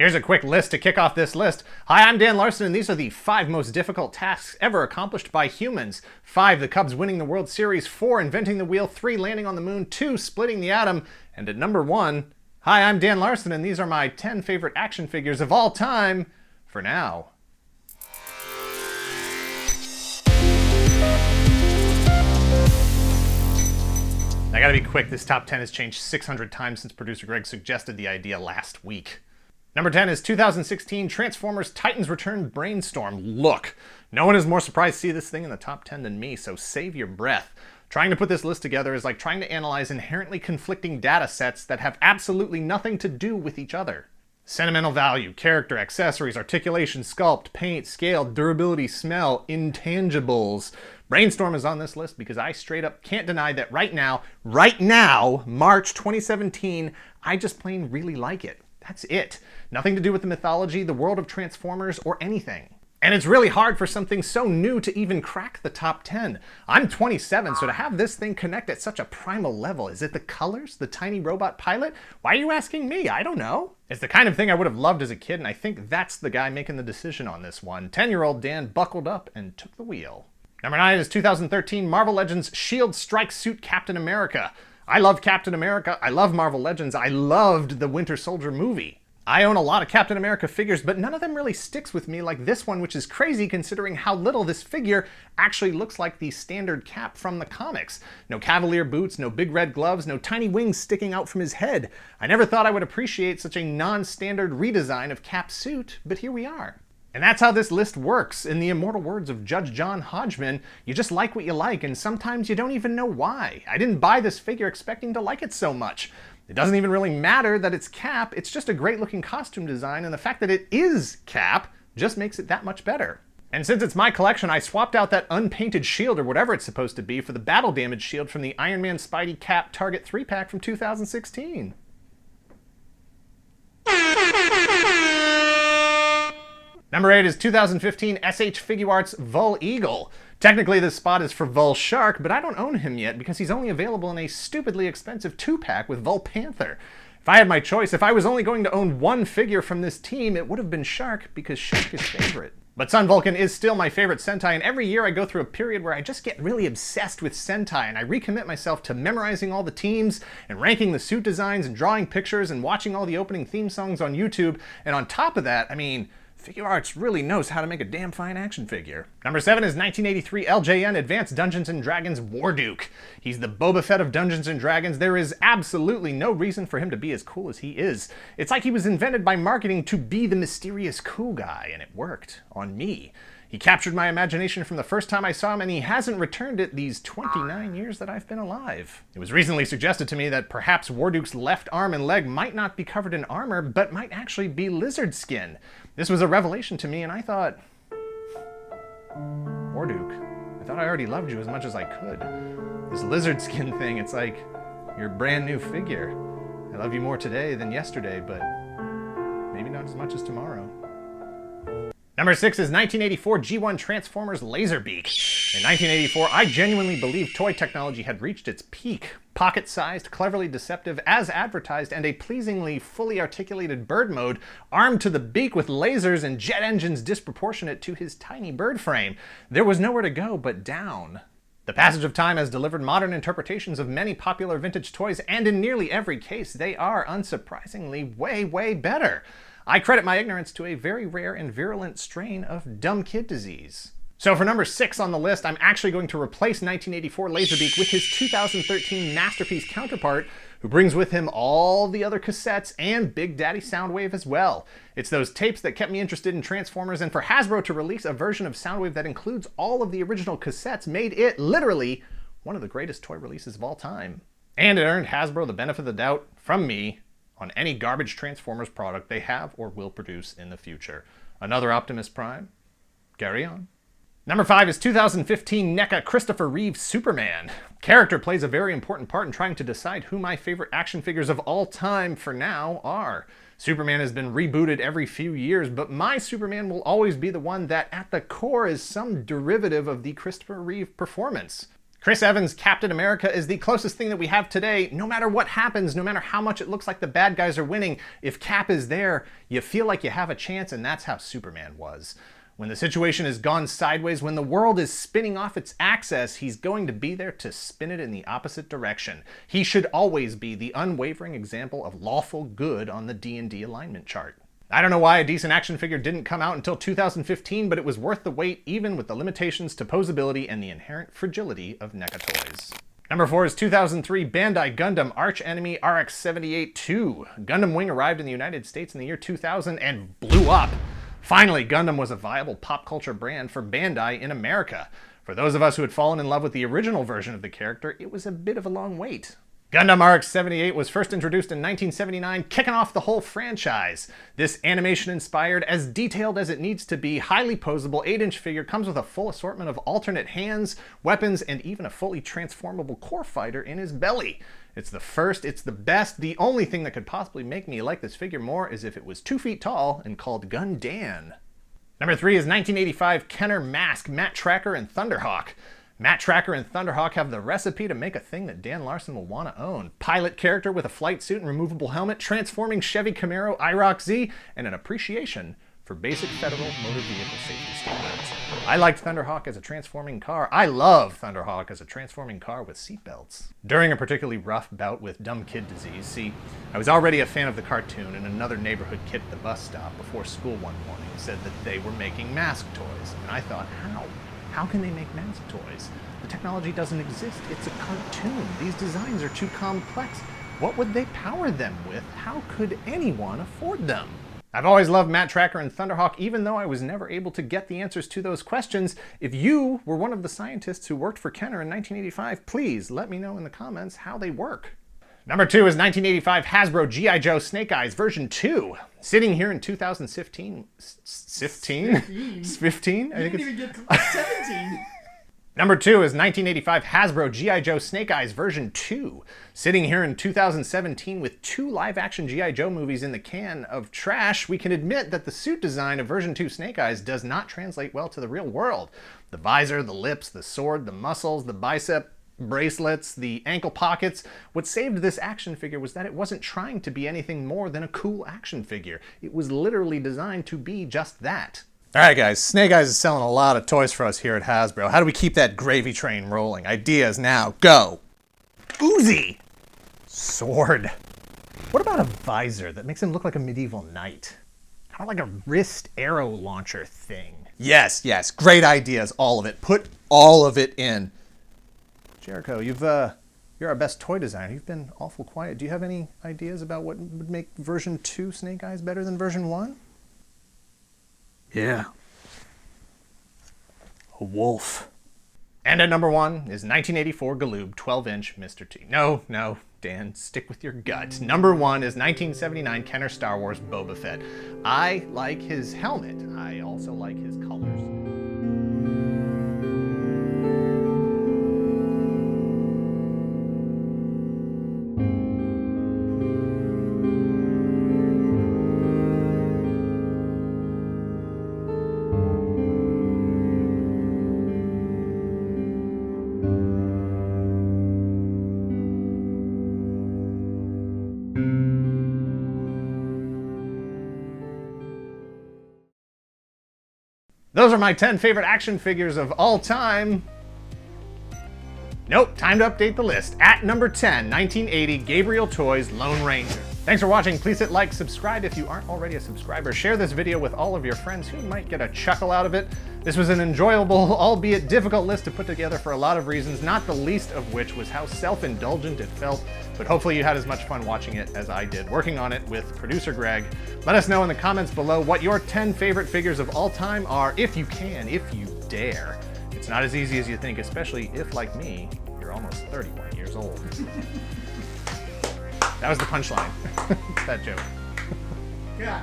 Here's a quick list to kick off this list. Hi, I'm Dan Larson, and these are the 5 most difficult tasks ever accomplished by humans. 5, the Cubs winning the World Series. 4, inventing the wheel. 3, landing on the moon. 2, splitting the atom. And at number 1, hi, I'm Dan Larson, and these are my 10 favorite action figures of all time, for now. I gotta be quick, this top 10 has changed 600 times since producer Greg suggested the idea last week. Number 10 is 2016 Transformers Titans Return Brainstorm. Look, no one is more surprised to see this thing in the top 10 than me, so save your breath. Trying to put this list together is like trying to analyze inherently conflicting data sets that have absolutely nothing to do with each other. Sentimental value, character, accessories, articulation, sculpt, paint, scale, durability, smell, intangibles. Brainstorm is on this list because I straight up can't deny that right now, March 2017, I just plain really like it. That's it. Nothing to do with the mythology, the world of Transformers, or anything. And it's really hard for something so new to even crack the top 10. I'm 27, so to have this thing connect at such a primal level, is it the colors, the tiny robot pilot? Why are you asking me? I don't know. It's the kind of thing I would have loved as a kid, and I think that's the guy making the decision on this one. 10-year-old Dan buckled up and took the wheel. Number 9 is 2013 Marvel Legends Shield Strike Suit Captain America. I love Captain America, I love Marvel Legends, I loved the Winter Soldier movie. I own a lot of Captain America figures, but none of them really sticks with me like this one, which is crazy considering how little this figure actually looks like the standard Cap from the comics. No cavalier boots, no big red gloves, no tiny wings sticking out from his head. I never thought I would appreciate such a non-standard redesign of Cap's suit, but here we are. And that's how this list works. In the immortal words of Judge John Hodgman, you just like what you like, and sometimes you don't even know why. I didn't buy this figure expecting to like it so much. It doesn't even really matter that it's Cap, it's just a great looking costume design, and the fact that it is Cap just makes it that much better. And since it's my collection, I swapped out that unpainted shield or whatever it's supposed to be for the battle damage shield from the Iron Man Spidey Cap Target 3-pack from 2016. Number 8 is 2015 SH Figuarts Vul Eagle. Technically this spot is for Vul Shark, but I don't own him yet because he's only available in a stupidly expensive 2-pack with Vul Panther. If I had my choice, if I was only going to own one figure from this team, it would have been Shark because Shark is favorite. But Sun Vulcan is still my favorite Sentai, and every year I go through a period where I just get really obsessed with Sentai, and I recommit myself to memorizing all the teams, and ranking the suit designs, and drawing pictures, and watching all the opening theme songs on YouTube, and on top of that, Figuarts really knows how to make a damn fine action figure. Number 7 is 1983 LJN Advanced Dungeons & Dragons Warduke. He's the Boba Fett of Dungeons & Dragons. There is absolutely no reason for him to be as cool as he is. It's like he was invented by marketing to be the mysterious cool guy, and it worked on me. He captured my imagination from the first time I saw him, and he hasn't returned it these 29 years that I've been alive. It was recently suggested to me that perhaps Warduke's left arm and leg might not be covered in armor, but might actually be lizard skin. This was a revelation to me, and I thought, Warduke, I thought I already loved you as much as I could. This lizard skin thing, it's like you're a brand new figure. I love you more today than yesterday, but maybe not as much as tomorrow. Number 6 is 1984 G1 Transformers Laserbeak. In 1984, I genuinely believed toy technology had reached its peak. Pocket-sized, cleverly deceptive, as advertised, and a pleasingly fully articulated bird mode, armed to the beak with lasers and jet engines disproportionate to his tiny bird frame. There was nowhere to go but down. The passage of time has delivered modern interpretations of many popular vintage toys, and in nearly every case, they are, unsurprisingly, way, way better. I credit my ignorance to a very rare and virulent strain of dumb kid disease. So for number 6 on the list, I'm actually going to replace 1984 Laserbeak with his 2013 Masterpiece counterpart, who brings with him all the other cassettes and Big Daddy Soundwave as well. It's those tapes that kept me interested in Transformers, and for Hasbro to release a version of Soundwave that includes all of the original cassettes made it, literally, one of the greatest toy releases of all time. And it earned Hasbro the benefit of the doubt from me on any garbage Transformers product they have or will produce in the future. Another Optimus Prime? Carry on. Number 5 is 2015 NECA Christopher Reeve Superman. Character plays a very important part in trying to decide who my favorite action figures of all time for now are. Superman has been rebooted every few years, but my Superman will always be the one that at the core is some derivative of the Christopher Reeve performance. Chris Evans' Captain America is the closest thing that we have today. No matter what happens, no matter how much it looks like the bad guys are winning, if Cap is there, you feel like you have a chance, and that's how Superman was. When the situation has gone sideways, when the world is spinning off its axis, he's going to be there to spin it in the opposite direction. He should always be the unwavering example of lawful good on the D&D alignment chart. I don't know why a decent action figure didn't come out until 2015, but it was worth the wait even with the limitations to posability and the inherent fragility of NECA toys. Number 4 is 2003 Bandai Gundam Arch Enemy RX-78-2. Gundam Wing arrived in the United States in the year 2000 and blew up. Finally, Gundam was a viable pop culture brand for Bandai in America. For those of us who had fallen in love with the original version of the character, it was a bit of a long wait. Gundam RX-78 was first introduced in 1979, kicking off the whole franchise. This animation-inspired, as detailed as it needs to be, highly posable 8-inch figure comes with a full assortment of alternate hands, weapons, and even a fully transformable core fighter in his belly. It's the first, it's the best. The only thing that could possibly make me like this figure more is if it was 2 feet tall and called Gundam. Number 3 is 1985 Kenner Mask, Matt Trakker, and Thunderhawk. Matt Trakker and Thunderhawk have the recipe to make a thing that Dan Larson will want to own. Pilot character with a flight suit and removable helmet, transforming Chevy Camaro IROC Z, and an appreciation for basic federal motor vehicle safety standards. I liked Thunderhawk as a transforming car. I love Thunderhawk as a transforming car with seatbelts. During a particularly rough bout with dumb kid disease, see, I was already a fan of the cartoon, and another neighborhood kid at the bus stop before school one morning said that they were making mask toys. And I thought, how? How can they make mask toys? The technology doesn't exist. It's a cartoon. These designs are too complex. What would they power them with? How could anyone afford them? I've always loved Matt Trakker and Thunderhawk, even though I was never able to get the answers to those questions. If you were one of the scientists who worked for Kenner in 1985, please let me know in the comments how they work. Number 2 is 1985 Hasbro G.I. Joe Snake Eyes version 2. Sitting here in 2015, 15? 15? I think it's... You didn't even get to 17. Number 2 is 1985 Hasbro G.I. Joe Snake Eyes version 2. Sitting here in 2017 with 2 live-action G.I. Joe movies in the can of trash, we can admit that the suit design of version 2 Snake Eyes does not translate well to the real world. The visor, the lips, the sword, the muscles, the bicep bracelets, the ankle pockets. What saved this action figure was that it wasn't trying to be anything more than a cool action figure. It was literally designed to be just that. Alright guys, Snake Eyes is selling a lot of toys for us here at Hasbro. How do we keep that gravy train rolling? Ideas now, go! Uzi! Sword. What about a visor that makes him look like a medieval knight? How about like a wrist arrow launcher thing? Yes, yes, great ideas, all of it. Put all of it in. Jericho, you're our best toy designer. You've been awful quiet. Do you have any ideas about what would make version 2 Snake Eyes better than version 1? Yeah. A wolf. And at number 1 is 1984 Galoob 12-inch Mr. T. No, Dan, stick with your gut. Number 1 is 1979 Kenner Star Wars Boba Fett. I like his helmet. I also like his colors. Those are my 10 favorite action figures of all time. Nope, time to update the list. At number 10, 1980 Gabriel Toys Lone Ranger. Thanks for watching. Please hit like, subscribe if you aren't already a subscriber. Share this video with all of your friends who might get a chuckle out of it. This was an enjoyable, albeit difficult list to put together for a lot of reasons, not the least of which was how self-indulgent it felt. But hopefully you had as much fun watching it as I did working on it with producer Greg. Let us know in the comments below what your 10 favorite figures of all time are, if you can, if you dare. It's not as easy as you think, especially if, like me, you're almost 31 years old. That was the punchline. That joke. Yeah.